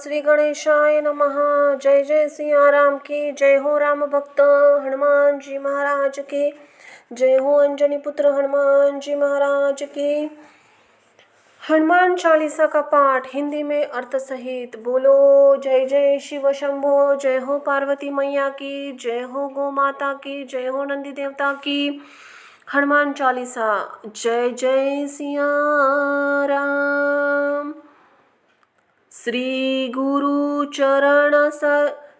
श्री गणेशाय नमः। जय जय सिया राम की जय हो। राम भक्त हनुमान जी महाराज की जय हो। अंजनी पुत्र हनुमान जी महाराज की। हनुमान चालीसा का पाठ हिंदी में अर्थ सहित। बोलो जय जय शिव शंभो। जय हो पार्वती मैया की जय हो। गौ माता की जय हो। नंदी देवता की। हनुमान चालीसा। जय जय सिया राम। श्री गुरु चरण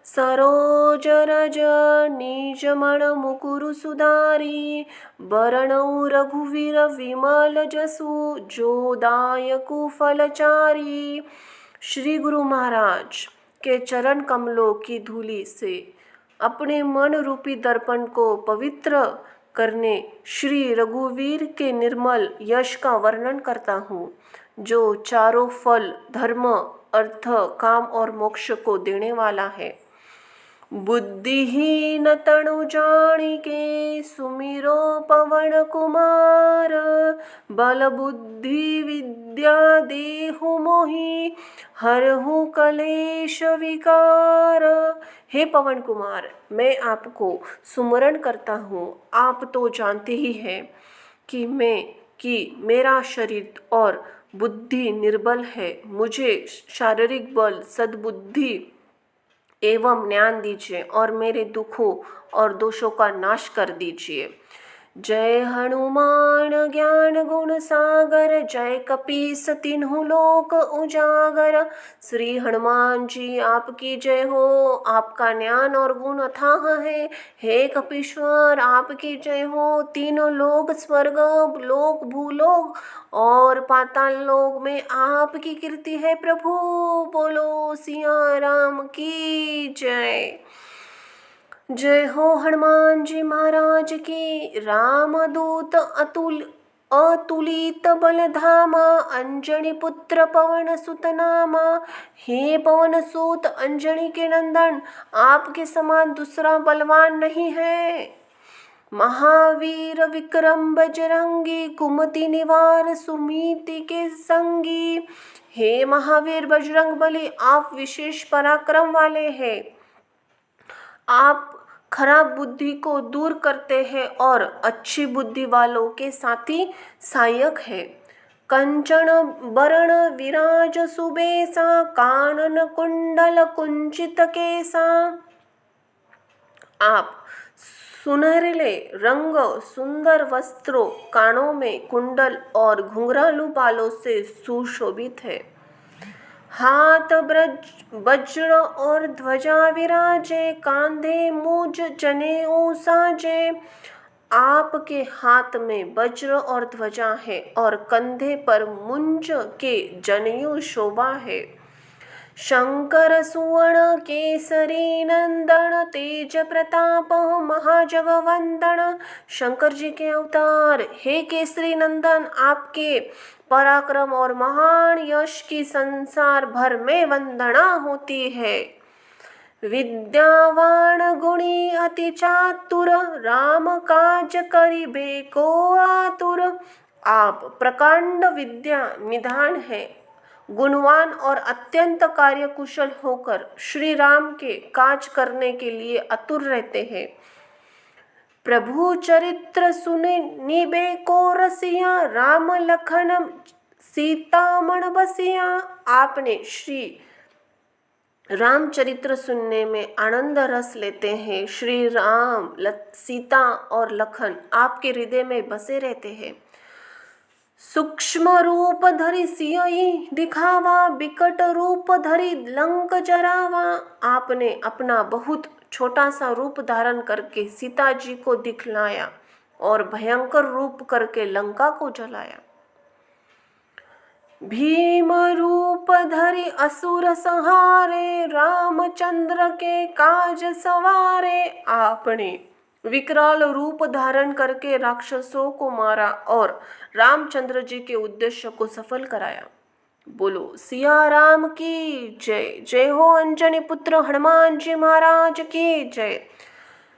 सरोज रज निज मन मुकुरु सुधारी। बरनउँ रघुवीर विमल जसु जो दायकु फलचारी। श्री गुरु महाराज के चरण कमलों की धूलि से अपने मन रूपी दर्पण को पवित्र करने श्री रघुवीर के निर्मल यश का वर्णन करता हूँ, जो चारों फल धर्म अर्थ काम और मोक्ष को देने वाला है। बुद्धिहीन तनु जानिके सुमिरो पवन कुमार। बल बुद्धि विद्या देहु मोहि हरहु कलेश विकार। हे पवन कुमार, मैं आपको सुमरण करता हूँ। आप तो जानते ही हैं कि मेरा शरीर और बुद्धि निर्बल है। मुझे शारीरिक बल सद्बुद्धि एवं ज्ञान दीजिए और मेरे दुखों और दोषों का नाश कर दीजिए। जय हनुमान ज्ञान गुण सागर। जय कपीस तिन्हु लोक उजागर। श्री हनुमान जी आपकी जय हो। आपका ज्ञान और गुण अथाह है। हे कपीश्वर आपकी जय हो। तीनों लोक स्वर्ग लोक भूलोक और पाताल लोक में आपकी कीर्ति है प्रभु। बोलो सिया राम की जय। जय हो हनुमान जी महाराज की। रामदूत अतुलित बलधामा। अंजनी पुत्र पवन सुत नामा। हे पवन सुत अंजनी के नंदन, आपके समान दूसरा बलवान नहीं है। महावीर विक्रम बजरंगी। कुमति निवार सुमीति के संगी। हे महावीर बजरंग बली, आप विशेष पराक्रम वाले हैं। आप खराब बुद्धि को दूर करते हैं और अच्छी बुद्धि वालों के साथी सहायक है। कंचन बरण विराज सुबेसा। कानन कुंडल कुंचित केसा। आप सुनहरे रंग सुंदर वस्त्रों, कानों में कुंडल और घुंघरालू बालों से सुशोभित है। हाथ वज्र और ध्वजा विराजे। कांधे मूज जनेऊ साजे। आपके हाथ में वज्र और ध्वजा है और कंधे पर मुंज के जनेऊ शोभा है। शंकर सुवर्ण केसरी नंदन। तेज प्रताप महाजगवंदन। शंकर जी के अवतार हे केसरी नंदन, आपके पराक्रम और महान यश की संसार भर में वंदना होती है। विद्यावान गुणी अति चातुर। राम काज करिबे को आतुर। आप प्रकांड विद्या निधान है, गुणवान और अत्यंत कार्यकुशल होकर श्री राम के काज करने के लिए आतुर रहते हैं। प्रभु चरित्र सुनिबे को रसिया। राम लखन सीता मन बसिया। आपने श्री रामचरित्र सुनने में आनंद रस लेते हैं। श्री राम सीता और लखन आपके हृदय में बसे रहते हैं। सूक्ष्म रूप धरि सियहि दिखावा। बिकट रूप धरि लंक जरावा। आपने अपना बहुत छोटा सा रूप धारण करके सीता जी को दिखलाया और भयंकर रूप करके लंका को जलाया। भीम रूप धरि असुर संहारे। रामचंद्र के काज सवारे। आपने विकराल रूप धारण करके राक्षसों को मारा और रामचंद्र जी के उद्देश्य को सफल कराया। बोलो सिया राम की जय। जय हो अंजनी पुत्र हनुमान जी महाराज की जय।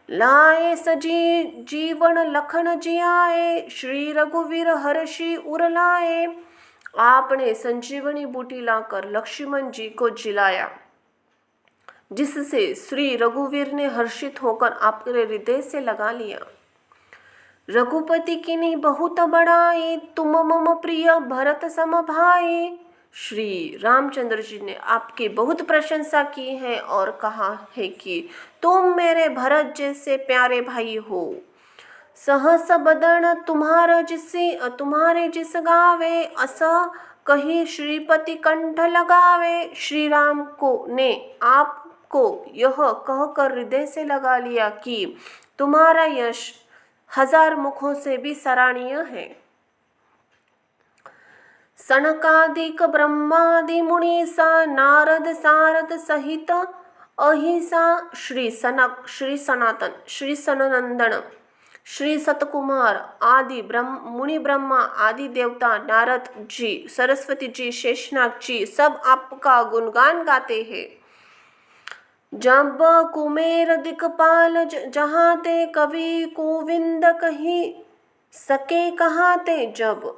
लाए सजी जीवन लखन जियाए। श्री रघुवीर हर्षि उर लाए। आपने संजीवनी बूटी लाकर लक्ष्मण जी को जिलाया, जिससे श्री रघुवीर ने हर्षित होकर आपके हृदय से लगा लिया। रघुपति की नहीं बहुत बड़ाई, तुम मम प्रिय भरत सम भाई। श्री रामचंद्र जी ने आपकी बहुत प्रशंसा की है और कहा है कि तुम मेरे भरत जैसे प्यारे भाई हो। सहस बदन तुम्हारे जिस गावे, अस कही श्रीपति कंठ लगावे। श्री राम को ने आपको यह कहकर हृदय से लगा लिया कि तुम्हारा यश 1000 मुखों से भी सराहनीय है। सनकादिक ब्रह्मादि मुनीसा, नारद सारद सहित अहिसा। श्री सनक, श्री सनातन, श्री सननंदन, श्री सतकुमार आदि मुनि ब्रह्मा आदि देवता, नारद जी, सरस्वती जी, शेषनाग जी सब आपका गुणगान गाते हैं। जब कुमेर दिक्पाल जहाते, कवि गोविंद कही सके कहाते। जब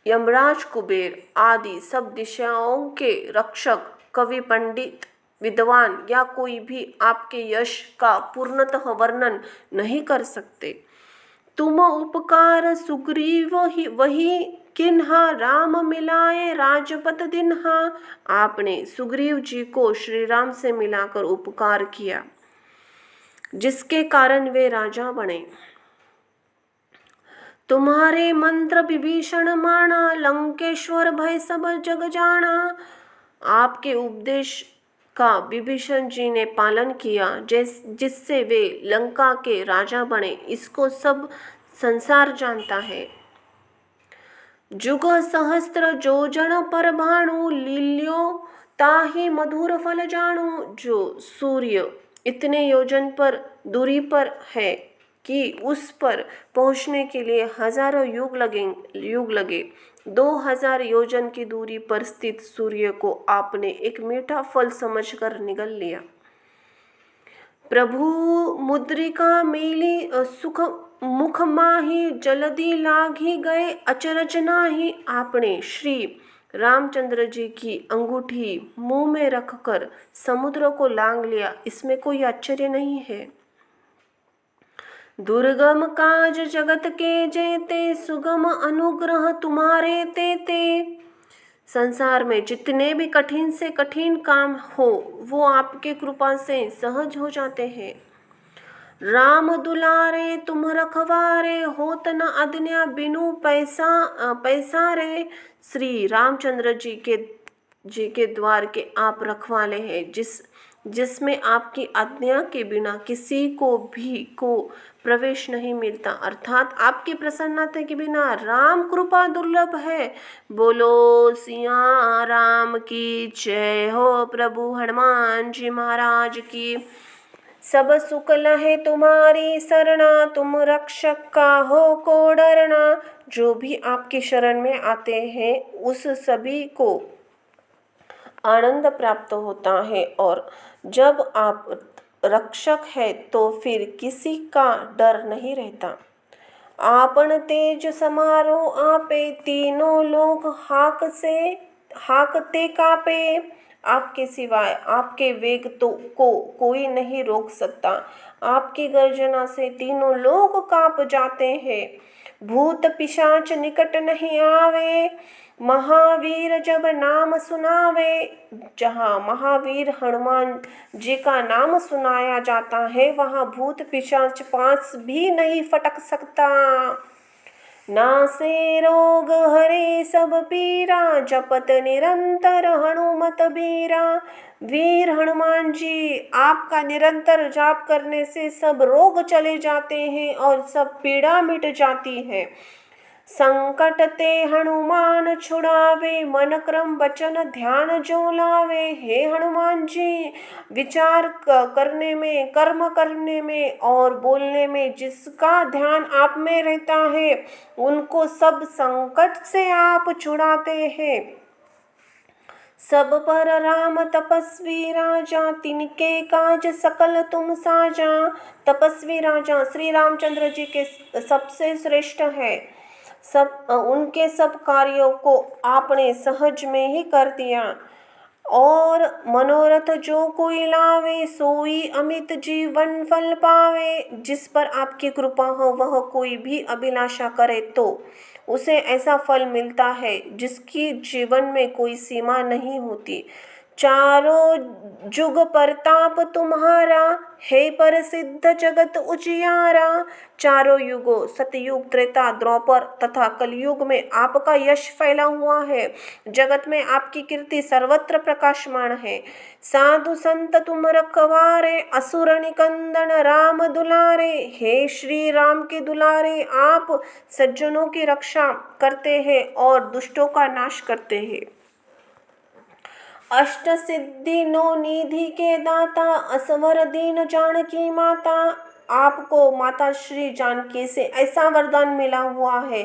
यमराज कुबेर आदि सब दिशाओं के रक्षक, कवि पंडित विद्वान या कोई भी आपके यश का पूर्णतः वर्णन नहीं कर सकते। तुम उपकार सुग्रीव वही किन्हा, राम मिलाए राजपत दिन्हा। आपने सुग्रीव जी को श्री राम से मिलाकर उपकार किया, जिसके कारण वे राजा बने। तुम्हारे मंत्र विभीषण माना, लंकेश्वर भय सब जग जाना। आपके उपदेश का विभीषण जी ने पालन किया, जिससे वे लंका के राजा बने, इसको सब संसार जानता है। जुग सहस्त्र जोजन पर भानु, लील्यो ताहि मधुर फल जानू। जो सूर्य इतने योजन पर दूरी पर है कि उस पर पहुंचने के लिए हजारों युग लगे। 2000 योजन की दूरी पर स्थित सूर्य को आपने एक मीठा फल समझकर निगल लिया। प्रभु मुद्रिका मेली, सुख मुख माही, जल्दी लागी गए अचरज नाही। आपने श्री रामचंद्र जी की अंगूठी मुंह में रखकर समुद्र को लांग लिया, इसमें कोई आश्चर्य नहीं है। दुर्गम काज जगत के जेते, सुगम अनुग्रह तुम्हारे तेते। संसार में जितने भी कठिन से कठिन काम हो, वो आपके कृपा से सहज हो जाते हैं। राम दुलारे तुम रखवारे, होत न आज्ञा बिनु पैसारे। श्री रामचंद्र जी के द्वार के आप रखवाले हैं, जिसमें आपकी आज्ञा के बिना किसी को प्रवेश नहीं मिलता, अर्थात आपकी प्रसन्नता के बिना राम कृपा दुर्लभ है। बोलो सिया राम की जय हो। प्रभु हनुमान जी महाराज की। सब सुख लहे तुम्हारी शरणा, तुम रक्षक का हो को डरना। जो भी आपकी शरण में आते हैं उस सभी को आनंद प्राप्त होता है, और जब आप रक्षक है तो फिर किसी का डर नहीं रहता। आपन तेज समारो आपे, तीनों लोग हाकते कापे। आपके सिवाय आपके वेग को कोई नहीं रोक सकता। आपकी गर्जना से तीनों लोग कांप जाते हैं। भूत पिशाच निकट नहीं आवे, महावीर जब नाम सुनावे। जहाँ महावीर हनुमान जी का नाम सुनाया जाता है, वहाँ भूत पिशाच पास भी नहीं फटक सकता। नासे रोग हरे सब पीरा, जपत निरंतर हनुमत बीरा। वीर हनुमान जी आपका निरंतर जाप करने से सब रोग चले जाते हैं और सब पीड़ा मिट जाती है। संकट ते हनुमान छुड़ावे, मन क्रम वचन ध्यान जो लावे। हे हनुमान जी, विचार करने में, कर्म करने में और बोलने में जिसका ध्यान आप में रहता है, उनको सब संकट से आप छुड़ाते हैं। सब पर राम तपस्वी राजा, तिनके काज सकल तुम साजा। तपस्वी राजा श्री रामचंद्र जी के सबसे श्रेष्ठ है। उनके सब कार्यों को आपने सहज में ही कर दिया। और मनोरथ जो कोई लावे सोई अमित जीवन फल पावे। जिस पर आपकी कृपा हो वह कोई भी अभिलाषा करे तो उसे ऐसा फल मिलता है जिसकी जीवन में कोई सीमा नहीं होती। चारों जुग परताप तुम्हारा है प्रसिद्ध जगत उजियारा। चारों युगों सतयुग त्रेता द्वापर तथा कलयुग में आपका यश फैला हुआ है। जगत में आपकी कीर्ति सर्वत्र प्रकाशमान है। साधु संत तुम रखवारे असुर निकंदन राम दुलारे। हे श्री राम के दुलारे आप सज्जनों की रक्षा करते हैं और दुष्टों का नाश करते हैं। अष्ट सिद्धि नौ निधि के दाता असवर दीन जानकी माता। आपको माता श्री जानकी से ऐसा वरदान मिला हुआ है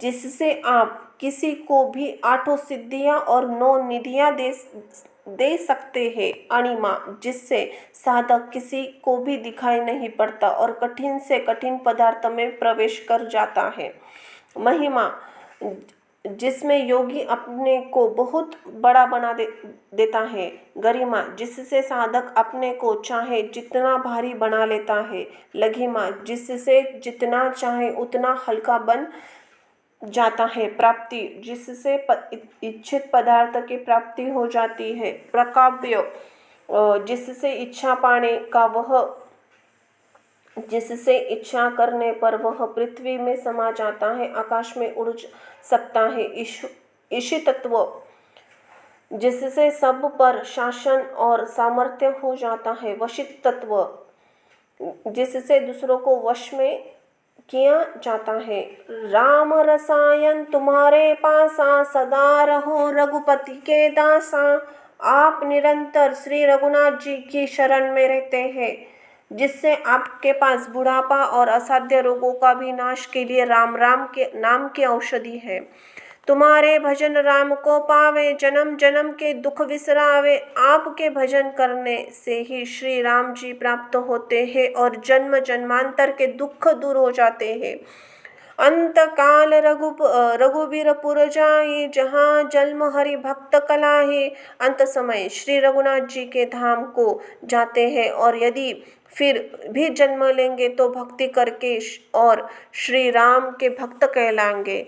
जिससे आप किसी को भी आठों सिद्धियां और 9 निधियां दे सकते हैं। अणिमा जिससे साधक किसी को भी दिखाई नहीं पड़ता और कठिन से कठिन पदार्थ में प्रवेश कर जाता है। महिमा जिसमें योगी अपने को बहुत बड़ा बना देता है। गरिमा जिससे साधक अपने को चाहे जितना भारी बना लेता है। लघिमा जिससे जितना चाहे उतना हल्का बन जाता है। प्राप्ति जिससे इच्छित पदार्थ की प्राप्ति हो जाती है। प्रकाव्य जिससे इच्छा करने पर वह पृथ्वी में समा जाता है, आकाश में उड़ सकता है। ईशी तत्व जिससे सब पर शासन और सामर्थ्य हो जाता है। वशित तत्व जिससे दूसरों को वश में किया जाता है। राम रसायन तुम्हारे पासा सदा रहो रघुपति के दासा। आप निरंतर श्री रघुनाथ जी की शरण में रहते हैं जिससे आपके पास बुढ़ापा और असाध्य रोगों का भी नाश के लिए राम के नाम की औषधि है। तुम्हारे भजन राम को पावे जन्म जन्म के दुख विसरावे। आपके भजन करने से ही श्री राम जी प्राप्त होते हैं और जन्म जन्मांतर के दुख दूर हो जाते हैं। अंत काल रघुबीरपुर जाई जहाँ जन्म हरि भक्त कलाहे। अंत समय श्री रघुनाथ जी के धाम को जाते हैं और यदि फिर भी जन्म लेंगे तो भक्ति करके और श्री राम के भक्त कहलाएंगे।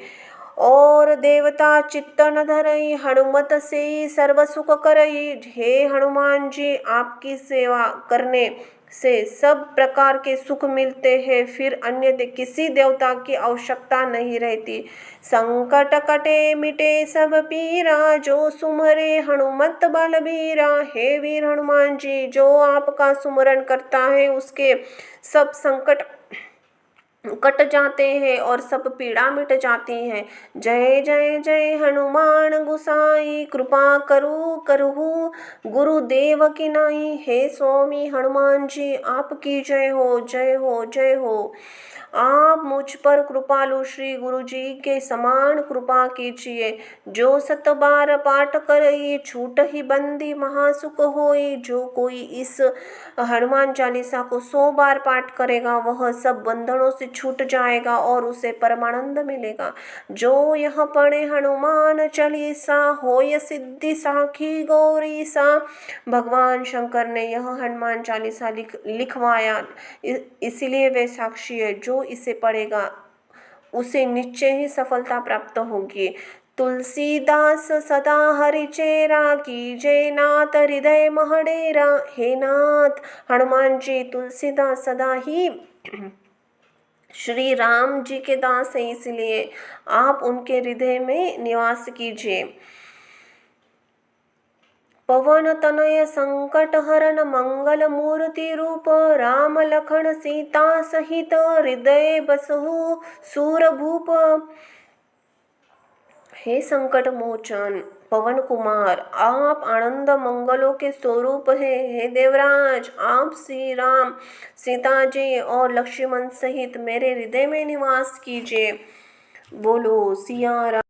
और देवता चित्त न धरई हनुमत से सर्व सुख करई। हे हनुमान जी आपकी सेवा करने से सब प्रकार के सुख मिलते हैं, फिर अन्य किसी देवता की आवश्यकता नहीं रहती। संकट कटे मिटे सब पीरा जो सुमरे हनुमत बलबीरा। हे वीर हनुमान जी जो आपका सुमरण करता है उसके सब संकट कट जाते हैं और सब पीड़ा मिट जाती है। जय जय जय हनुमान गुसाई कृपा करहु गुरुदेव की नाई। हे स्वामी हनुमान जी आपकी जय हो जय हो जय हो। आप मुझ पर कृपालु श्री गुरु जी के समान कृपा कीजिए। जो 7 बार पाठ करई छूट ही बंदी महासुख होई। जो कोई इस हनुमान चालीसा को 100 बार पाठ करेगा वह सब बंधनों से छूट जाएगा और उसे परमानंद मिलेगा। जो यह पढ़े हनुमान चालीसा होय सिद्धि साखी गौरी सा। भगवान शंकर ने यह हनुमान चालीसा लिखवाया इसलिए वे साक्षी है। जो इसे पढ़ेगा उसे निश्चय ही सफलता प्राप्त होगी। तुलसीदास सदा हरिचेरा कीजे नाथ हृदय महडेरा। हे नाथ हनुमान जी तुलसीदास सदा ही श्री राम जी के दास हैं, इसलिए आप उनके हृदय में निवास कीजिए। पवन तनय संकट हरण मंगल मूर्ति रूप। राम लखन सीता सहित हृदय बसहु सूरभूप। हे संकट मोचन पवन कुमार आप आनंद मंगलों के स्वरूप हैं। हे देवराज आप श्री राम सीता जी और लक्ष्मण सहित मेरे हृदय में निवास कीजिए। बोलो सिया राम।